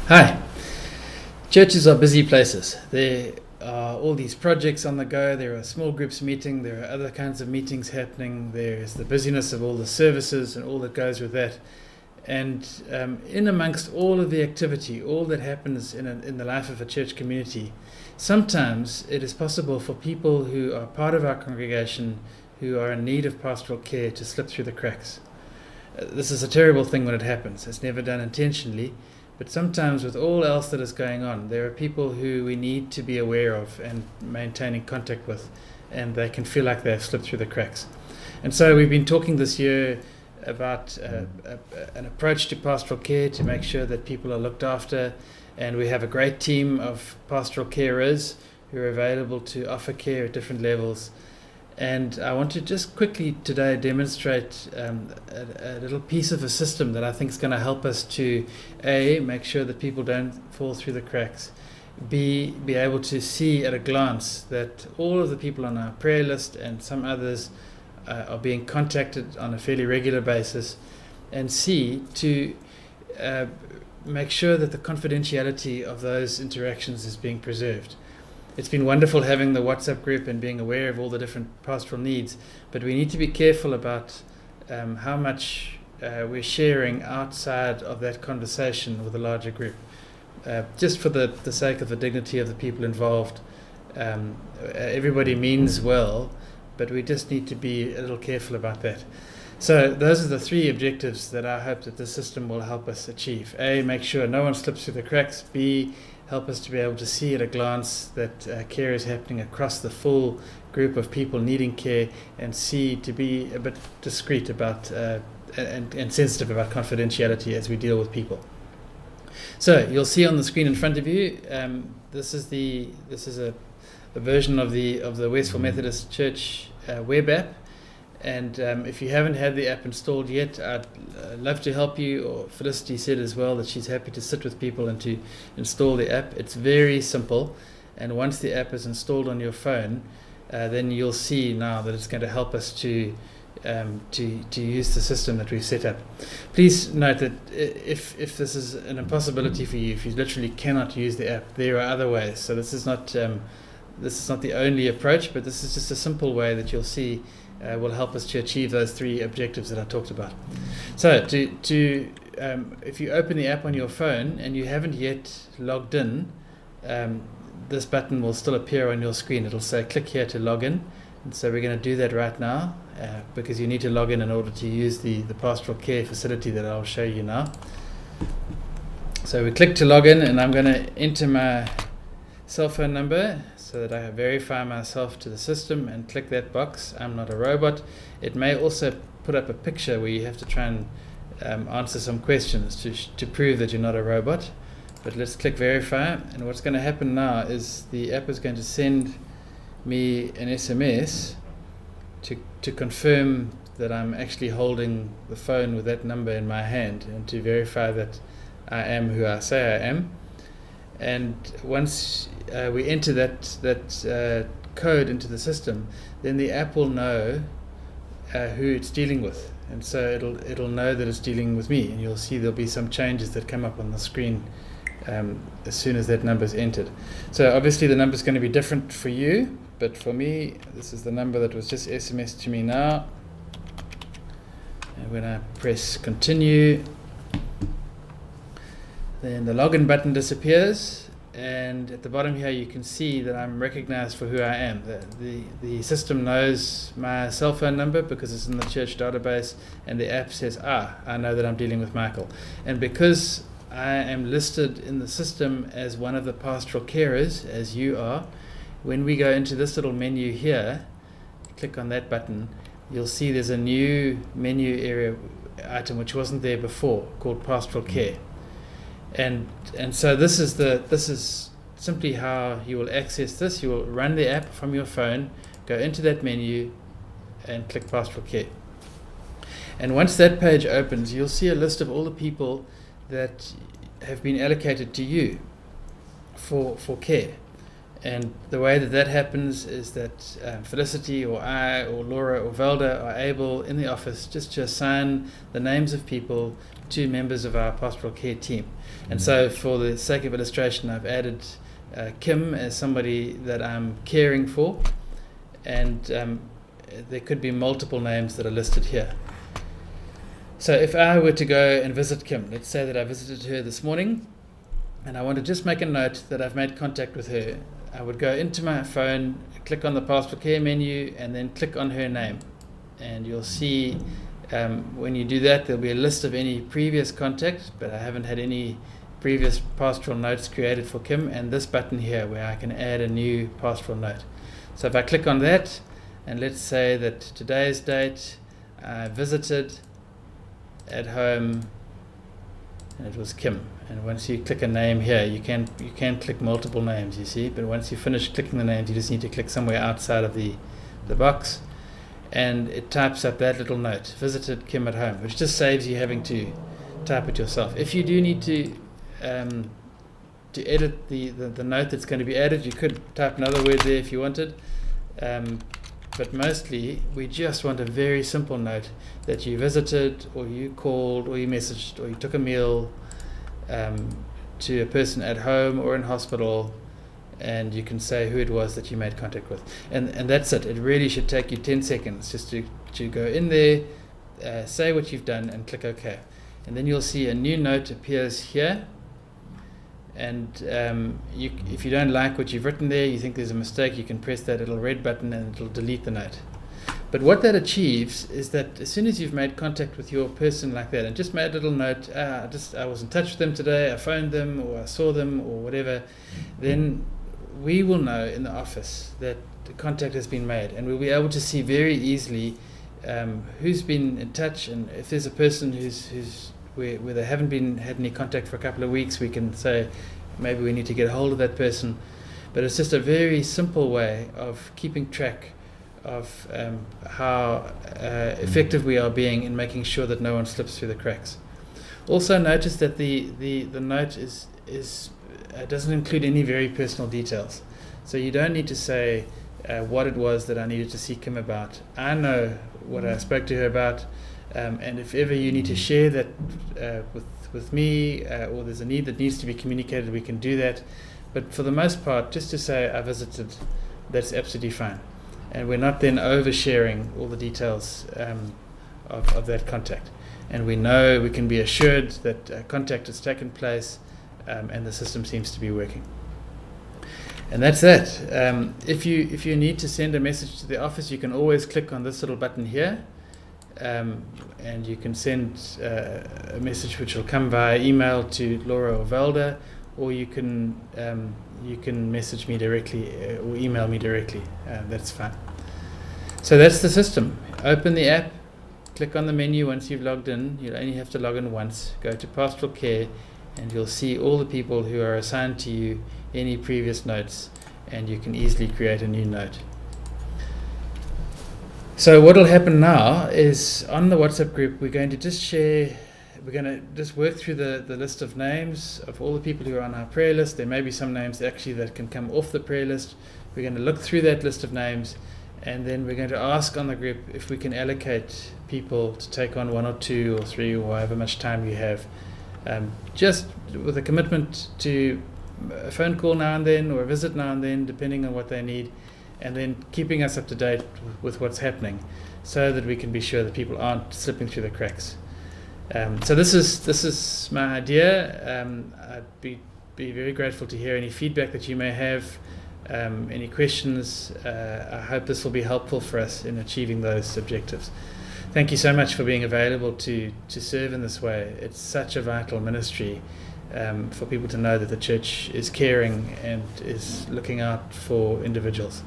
Hi. Churches are busy places. There are all these projects on the go. There are small groups meeting. There are other kinds of meetings happening. There is the busyness of all the services and all that goes with that. And in amongst all of the activity, all that happens in the life of a church community, sometimes it is possible for people who are part of our congregation, who are in need of pastoral care, to slip through the cracks. This is a terrible thing when it happens. It's never done intentionally. But sometimes with all else that is going on, there are people who we need to be aware of and maintaining contact with, and they can feel like they've slipped through the cracks. And so we've been talking this year about an approach to pastoral care to make sure that people are looked after, and we have a great team of pastoral carers who are available to offer care at different levels. And I want to just quickly today demonstrate a little piece of a system that I think is going to help us to A, make sure that people don't fall through the cracks, B, be able to see at a glance that all of the people on our prayer list and some others are being contacted on a fairly regular basis, and C, to make sure that the confidentiality of those interactions is being preserved. It's been wonderful having the WhatsApp group and being aware of all the different pastoral needs, but we need to be careful about how much we're sharing outside of that conversation with a larger group, just for the sake of the dignity of the people involved. Everybody means well, but we just need to be a little careful about that. So those are the three objectives that I hope that the system will help us achieve. A, make sure no one slips through the cracks. B, help us to be able to see at a glance that care is happening across the full group of people needing care, and C, to be a bit discreet about and sensitive about confidentiality as we deal with people. So you'll see on the screen in front of you, this is a version of the Westville Methodist Church web app. And if you haven't had the app installed yet, I'd love to help you. Or Felicity said as well that she's happy to sit with people and to install the app. It's very simple, and once the app is installed on your phone, then you'll see now that it's going to help us to use the system that we've set up. Please note that if this is an impossibility for you, if you literally cannot use the app, there are other ways. So this is not the only approach, but this is just a simple way that you'll see will help us to achieve those three objectives that I talked about. So if you open the app on your phone and you haven't yet logged in, this button will still appear on your screen. It'll say click here to log in, and so we're going to do that right now because you need to log in order to use the pastoral care facility that I'll show you now. So we click to log in, and I'm going to enter my cell phone number so that I verify myself to the system and click that box. I'm not a robot. It may also put up a picture where you have to try and answer some questions to prove that you're not a robot. But let's click verify, and what's going to happen now is the app is going to send me an SMS to confirm that I'm actually holding the phone with that number in my hand, and to verify that I am who I say I am. And once we enter that code into the system, then the app will know who it's dealing with, and so it'll know that it's dealing with me. And you'll see there'll be some changes that come up on the screen as soon as that number is entered. So obviously the number is going to be different for you, but for me, this is the number that was just SMSed to me now. And when I press continue, then the login button disappears, and at the bottom here you can see that I'm recognized for who I am. The system knows my cell phone number because it's in the church database, and the app says, I know that I'm dealing with Michael. And because I am listed in the system as one of the pastoral carers, as you are, when we go into this little menu here, click on that button, you'll see there's a new menu area item which wasn't there before, called Pastoral Care. And so this is simply how you will access this. You will run the app from your phone, go into that menu, and click Pastoral Care. And once that page opens, you'll see a list of all the people that have been allocated to you for care. And the way that happens is that Felicity or I or Laura or Velda are able in the office just to assign the names of people to members of our pastoral care team. And so for the sake of illustration, I've added Kim as somebody that I'm caring for, and there could be multiple names that are listed here. So if I were to go and visit Kim, let's say that I visited her this morning, and I want to just make a note that I've made contact with her, I would go into my phone, click on the pastoral care menu, and then click on her name. And you'll see when you do that, there'll be a list of any previous contact, but I haven't had any previous pastoral notes created for Kim, and this button here where I can add a new pastoral note. So if I click on that, and let's say that today's date, I visited at home, and it was Kim. And once you click a name here, you can click multiple names, you see, but once you finish clicking the names, you just need to click somewhere outside of the box, and it types up that little note, visited Kim at home, which just saves you having to type it yourself. If you do need to edit the note that's going to be added, you could type another word there if you wanted, but mostly we just want a very simple note that you visited, or you called, or you messaged, or you took a meal to a person at home or in hospital, and you can say who it was that you made contact with, and that's it. It really should take you 10 seconds just to go in there, say what you've done, and click OK, and then you'll see a new note appears here. And if you don't like what you've written there, you think there's a mistake, you can press that little red button and it'll delete the note. But what that achieves is that as soon as you've made contact with your person like that and just made a little note, I was in touch with them today, I phoned them, or I saw them, or whatever, then we will know in the office that the contact has been made, and we'll be able to see very easily who's been in touch, and if there's a person who's where they haven't had any contact for a couple of weeks, we can say maybe we need to get a hold of that person. But it's just a very simple way of keeping track of how effective we are being in making sure that no one slips through the cracks. Also notice that the note doesn't include any very personal details. So you don't need to say what it was that I needed to see Kim about. I know what I spoke to her about. And if ever you need to share that with me, or there's a need that needs to be communicated, we can do that. But for the most part, just to say I visited, that's absolutely fine. And we're not then oversharing all the details of that contact. And we know, we can be assured that contact has taken place, and the system seems to be working. And that's that. If you need to send a message to the office, you can always click on this little button here. And you can send a message which will come via email to Laura or Velda, or you can message me directly or email me directly. That's fine. So that's the system. Open the app, click on the menu once you've logged in. You'll only have to log in once. Go to Pastoral Care, and you'll see all the people who are assigned to you, any previous notes, and you can easily create a new note. So what will happen now is on the WhatsApp group, we're going to just work through the list of names of all the people who are on our prayer list. There may be some names actually that can come off the prayer list. We're going to look through that list of names, and then we're going to ask on the group if we can allocate people to take on 1 or 2 or 3 or however much time you have, just with a commitment to a phone call now and then or a visit now and then, depending on what they need, and then keeping us up to date with what's happening, so that we can be sure that people aren't slipping through the cracks. So this is my idea. I'd be very grateful to hear any feedback that you may have, any questions. I hope this will be helpful for us in achieving those objectives. Thank you so much for being available to serve in this way. It's such a vital ministry for people to know that the church is caring and is looking out for individuals.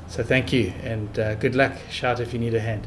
So thank you, and good luck. Shout if you need a hand.